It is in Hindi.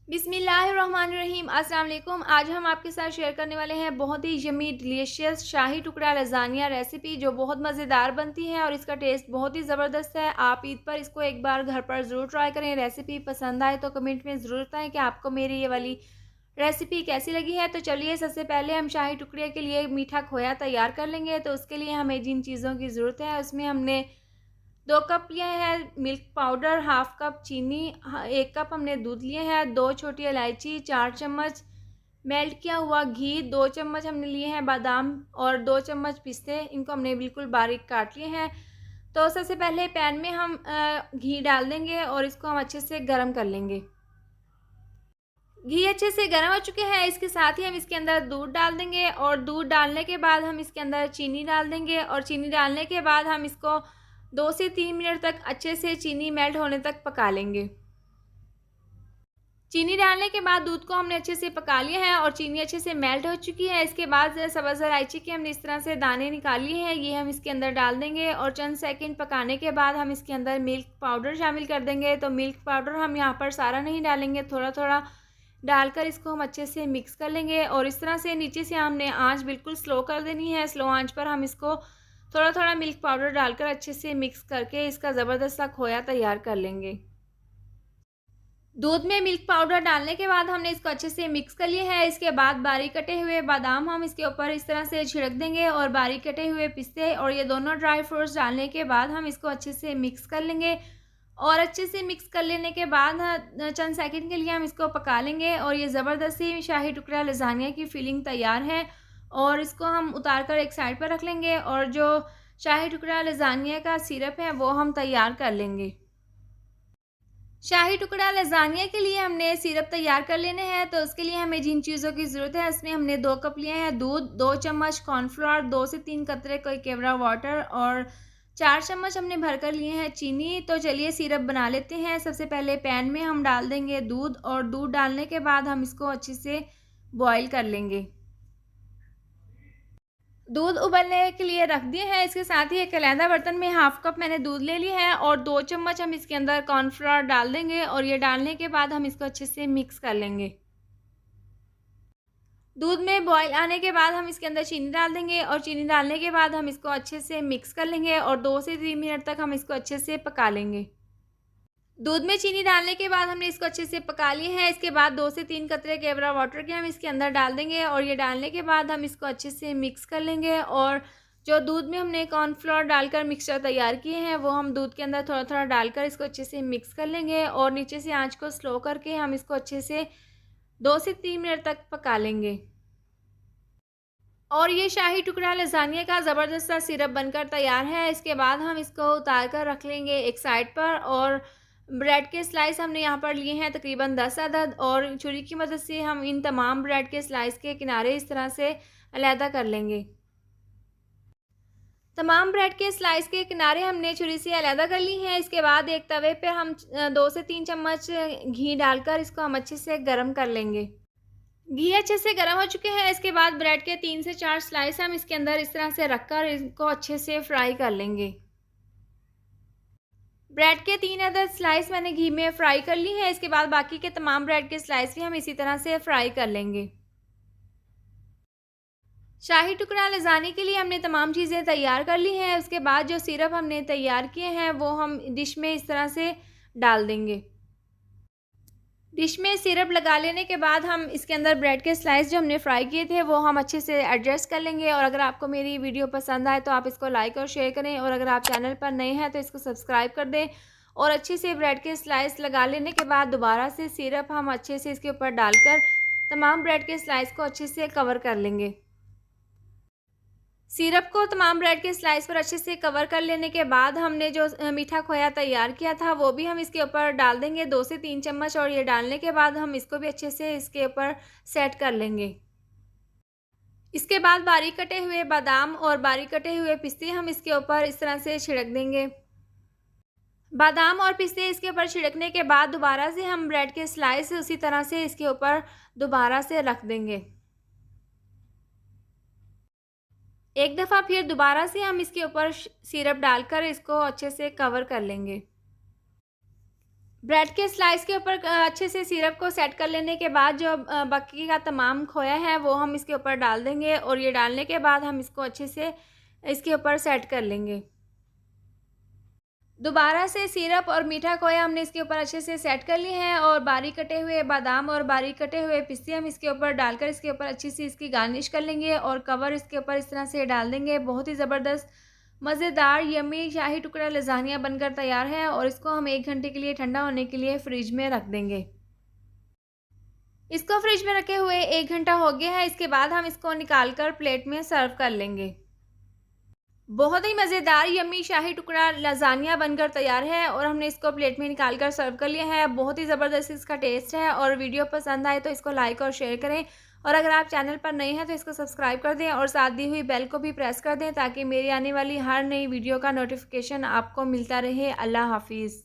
बिस्मिल्लाहिर्रहमानिर्रहीम। अस्सलाम वालेकुम। आज हम आपके साथ शेयर करने वाले हैं बहुत ही यम्मी डिलीशियस शाही टुकड़ा लज़ानिया रेसिपी, जो बहुत मज़ेदार बनती है और इसका टेस्ट बहुत ही ज़बरदस्त है। आप ईद पर इसको एक बार घर पर ज़रूर ट्राई करें। रेसिपी पसंद आए तो कमेंट में ज़रूर बताएं कि आपको मेरी ये वाली रेसिपी कैसी लगी है। तो चलिए, सबसे पहले हम शाही टुकड़े के लिए मीठा खोया तैयार कर लेंगे। तो उसके लिए हमें जिन चीज़ों की ज़रूरत है, उसमें हमने 2 कप लिए हैं मिल्क पाउडर, हाफ़ कप चीनी, 1 कप हमने दूध लिए हैं, 2 छोटी इलायची, 4 चम्मच मेल्ट किया हुआ घी, 2 चम्मच हमने लिए हैं बादाम और 2 चम्मच पिस्ते। इनको हमने बिल्कुल बारीक काट लिए हैं। तो सबसे पहले पैन में हम घी डाल देंगे और इसको हम अच्छे से गरम कर लेंगे। घी अच्छे से गर्म हो चुके हैं। इसके साथ ही हम इसके अंदर दूध डाल देंगे और दूध डालने के बाद हम इसके अंदर चीनी डाल देंगे और चीनी डालने के बाद हम इसको 2 से 3 मिनट तक अच्छे से चीनी मेल्ट होने तक पका लेंगे। चीनी डालने के बाद दूध को हमने अच्छे से पका लिया है और चीनी अच्छे से मेल्ट हो चुकी है। इसके बाद सब्ज़ इलायची के हमने इस तरह से दाने निकाल लिए हैं, ये हम इसके अंदर डाल देंगे और चंद सेकंड पकाने के बाद हम इसके अंदर मिल्क पाउडर शामिल कर देंगे। तो मिल्क पाउडर हम यहाँ पर सारा नहीं डालेंगे, थोड़ा थोड़ा डालकर इसको हम अच्छे से मिक्स कर लेंगे और इस तरह से नीचे से हमने आंच बिल्कुल स्लो कर देनी है। स्लो आंच पर हम इसको थोड़ा थोड़ा मिल्क पाउडर डालकर अच्छे से मिक्स करके इसका ज़बरदस्त सा खोया तैयार कर लेंगे। दूध में मिल्क पाउडर डालने के बाद हमने इसको अच्छे से मिक्स कर लिया है। इसके बाद बारीक कटे हुए बादाम हम इसके ऊपर इस तरह से छिड़क देंगे और बारीक कटे हुए पिस्ते और ये दोनों ड्राई फ्रूट्स डालने के बाद हम इसको अच्छे से मिक्स कर लेंगे और अच्छे से मिक्स कर लेने के बाद चंद सेकंड के लिए हम इसको पका लेंगे और ये ज़बरदस्त सी शाही टुकड़ा लज़ानिया की फिलिंग तैयार है। और इसको हम उतार कर एक साइड पर रख लेंगे और जो शाही टुकड़ा लज़ानिया का सिरप है वो हम तैयार कर लेंगे। शाही टुकड़ा लज़ानिया के लिए हमने सिरप तैयार कर लेने हैं। तो उसके लिए हमें जिन चीज़ों की ज़रूरत है, उसमें हमने 2 कप लिए हैं दूध, 2 चम्मच कॉर्नफ्लोर, 2 से 3 कतरे कोई केवड़ा वाटर और 4 चम्मच हमने भरकर लिए हैं चीनी। तो चलिए सिरप बना लेते हैं। सबसे पहले पैन में हम डाल देंगे दूध और दूध डालने के बाद हम इसको अच्छे से बॉयल कर लेंगे। दूध उबलने के लिए रख दिए हैं। इसके साथ ही एक अलहदा बर्तन में हाफ़ कप मैंने दूध ले लिया है और 2 चम्मच हम इसके अंदर कॉर्नफ्लोर डाल देंगे और ये डालने के बाद हम इसको अच्छे से मिक्स कर लेंगे। दूध में बॉयल आने के बाद हम इसके अंदर चीनी डाल देंगे और चीनी डालने के बाद हम इसको अच्छे से मिक्स कर लेंगे और 2 से 3 मिनट तक हम इसको अच्छे से पका लेंगे। दूध में चीनी डालने के बाद हमने इसको अच्छे से पका लिए हैं। इसके बाद 2 से 3 कतरे केवड़ा वाटर के हम इसके अंदर डाल देंगे और ये डालने के बाद हम इसको अच्छे से मिक्स कर लेंगे और जो दूध में हमने कॉर्नफ्लोर डालकर मिक्सचर तैयार किए हैं, वो हम दूध के अंदर थोड़ा थोड़ा डालकर इसको अच्छे से मिक्स कर लेंगे और नीचे से आंच को स्लो करके हम इसको अच्छे से 2 से 3 मिनट तक पका लेंगे। और ये शाही टुकड़ा लज़ानिया का ज़बरदस्त सा सिरप बनकर तैयार है। इसके बाद हम इसको उतार कर रख लेंगे एक साइड पर और ब्रेड के स्लाइस हमने यहाँ पर लिए हैं तकरीबन 10 अदद और छुरी की मदद से हम इन तमाम ब्रेड के स्लाइस के किनारे इस तरह से अलहदा कर लेंगे। तमाम ब्रेड के स्लाइस के किनारे हमने छुरी से अलहदा कर ली हैं। इसके बाद एक तवे पर हम 2 से 3 चम्मच घी डालकर इसको हम अच्छे से गर्म कर लेंगे। घी अच्छे से गर्म हो चुके हैं। इसके बाद ब्रेड के 3 से 4 स्लाइस हम इसके अंदर इस तरह से रखकर इसको अच्छे से फ्राई कर लेंगे। ब्रेड के 3 अदद स्लाइस मैंने घी में फ्राई कर ली है। इसके बाद बाकी के तमाम ब्रेड के स्लाइस भी हम इसी तरह से फ्राई कर लेंगे। शाही टुकड़ा लज़ाने के लिए हमने तमाम चीज़ें तैयार कर ली हैं। उसके बाद जो सिरप हमने तैयार किए हैं वो हम डिश में इस तरह से डाल देंगे। डिश में सिरप लगा लेने के बाद हम इसके अंदर ब्रेड के स्लाइस जो हमने फ्राई किए थे वो हम अच्छे से एडजस्ट कर लेंगे। और अगर आपको मेरी वीडियो पसंद आए तो आप इसको लाइक और शेयर करें और अगर आप चैनल पर नए हैं तो इसको सब्सक्राइब कर दें। और अच्छे से ब्रेड के स्लाइस लगा लेने के बाद दोबारा से सिरप हम अच्छे से इसके ऊपर डालकर तमाम ब्रेड के स्लाइस को अच्छे से कवर कर लेंगे। सिरप को तमाम ब्रेड के स्लाइस पर अच्छे से कवर कर लेने के बाद हमने जो मीठा खोया तैयार किया था वो भी हम इसके ऊपर डाल देंगे 2 से 3 चम्मच और ये डालने के बाद हम इसको भी अच्छे से इसके ऊपर सेट कर लेंगे। इसके बाद बारीक कटे हुए बादाम और बारीक कटे हुए पिस्ते हम इसके ऊपर इस तरह से छिड़क देंगे। बादाम और पिस्ते इसके ऊपर छिड़कने के बाद दोबारा से हम ब्रेड के स्लाइस उसी तरह से इसके ऊपर दोबारा से रख देंगे। एक दफ़ा फिर दोबारा से हम इसके ऊपर सिरप डालकर इसको अच्छे से कवर कर लेंगे। ब्रेड के स्लाइस के ऊपर अच्छे से सिरप को सेट कर लेने के बाद जो बाकी का तमाम खोया है वो हम इसके ऊपर डाल देंगे और ये डालने के बाद हम इसको अच्छे से इसके ऊपर सेट कर लेंगे। दोबारा से सिरप और मीठा खोया हमने इसके ऊपर अच्छे से सेट कर लिए हैं और बारीक कटे हुए बादाम और बारीक कटे हुए पिस्ते हम इसके ऊपर डालकर इसके ऊपर अच्छी सी इसकी गार्निश कर लेंगे और कवर इसके ऊपर इस तरह से डाल देंगे। बहुत ही ज़बरदस्त मज़ेदार यम्मी शाही टुकड़ा लज़ानिया बनकर तैयार है और इसको हम 1 घंटे के लिए ठंडा होने के लिए फ्रिज में रख देंगे। इसको फ्रिज में रखे हुए 1 घंटा हो गया है। इसके बाद हम इसको निकाल कर प्लेट में सर्व कर लेंगे। बहुत ही मज़ेदार यम्मी शाही टुकड़ा लज़ानिया बनकर तैयार है और हमने इसको प्लेट में निकाल कर सर्व कर लिया है। बहुत ही ज़बरदस्त इसका टेस्ट है और वीडियो पसंद आए तो इसको लाइक और शेयर करें और अगर आप चैनल पर नए हैं तो इसको सब्सक्राइब कर दें और साथ दी हुई बेल को भी प्रेस कर दें ताकि मेरी आने वाली हर नई वीडियो का नोटिफिकेशन आपको मिलता रहे। अल्लाह हाफ़िज़।